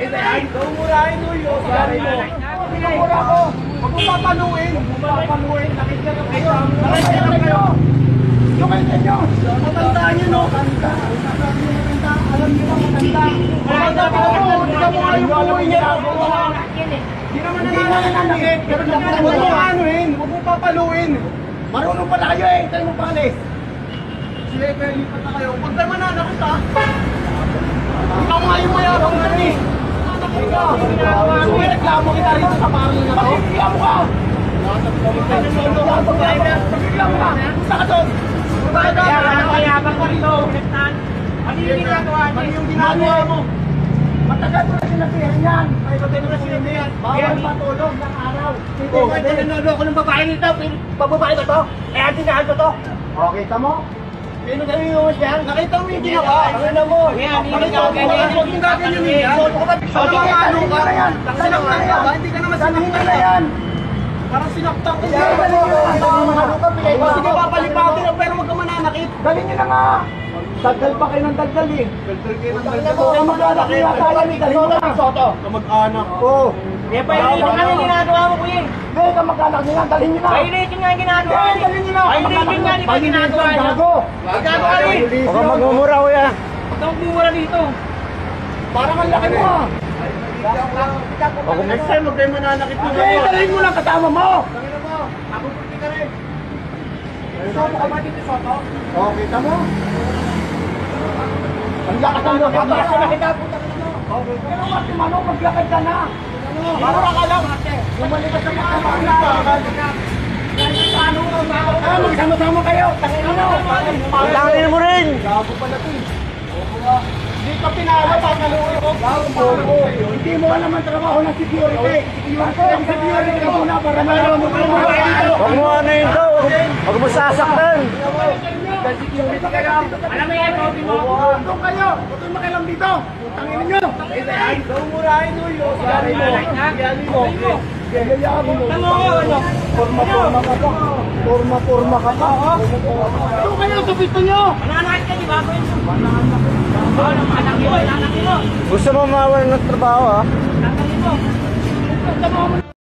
Murahin mo yun. Mura ko. Huwag mo papaluin. Nakit ka na kayo. Yung kayo nyo. Matandaan nyo, no? Alam nyo ba matanda? Matanda ka mo. Hindi ka mo nga yung buhay niya. Hindi naman nananakit. Huwag mo anuhin. Huwag mo papaluin. Marunong pala kayo eh. Tayo mo palis. Sige, kaya lipat na kayo. Huwag tayo mananakit ha. Ikaw nga yung mayabang na eh. Reklamo kita rito sa pangin na to. Reklamo ka! Reklamo ka! Saka doon! Mayabang ka rito. Ano yung ginagawa niya? Ano yung ginagawa mo? Matagal mo na sinabihan yan. Matagal mo na sinabihan. Bawal matulog ng araw. Hindi ko ito nanuloko ng babae nito. Babae ba to? Eh, antinahan ko to. Okay, tamo? Sino kami yung yan? Nakita mo yung ginawa. Ano mo? Yan, hindi ka ganyan. Huwag mong gaganyan yan. Ano ka? Ano ka? Sinaktan ka ba? Hindi ka naman sinaktan na yan. Parang sinaktan ko siya. Sige, papalipatin na pero huwag ka mananakit. Galing nyo na nga. Dagdal pa kayo ng dagdal eh. Dagdal kayo ng dagdal. Kamag-anak nyo yata yan eh. Galing nyo na. Kamag-anak. Oo. Kaya painitin nga yung ginagawa mo kuya. Hindi, kamag-anak nyo yan. Dalhin nyo na. Painitin nga yung ginagawa mo. Hindi, dalhin nyo na. Painitin nga yung ginagawa nyo. Gago ka rin. Huwag kang magmumura kuya. Huwag kang magmumura dito. Parang ang laki mo ha. O kung next time, huwag kayo mananakit mo. Hindi, dalhin mo lang kasama mo. Dalhin mo. Napupulti ka rin. Soto ka ba dito, Soto? Oo, kita mo. Ang lakas ng loob. Ang lakas na kita. Pero mati manong, maglakad ka na. Mura ka lang. Bumalikas sa mga kapag. Magsama-sama kayo. Tangin mo rin. Gago pala ito. Hindi ka pinalo pag naluwi ko. Hindi mo alam ang trabaho ng security. Security ka muna para malaman mo kung ano dito. Huwag mo ano yun daw. Huwag mo sasaktan. Security ka lang. Alam mo yan, doon kayo. Huwag kayo makialam dito. Tangin nyo. Murahin mo yun. Gali mo. Gagayabon mo. Forma ka pa. Forma ka pa. Doon kayo, subito nyo. Mananakit ka, di ba? Gusto mo mawala ng trabaho ha? Gusto mo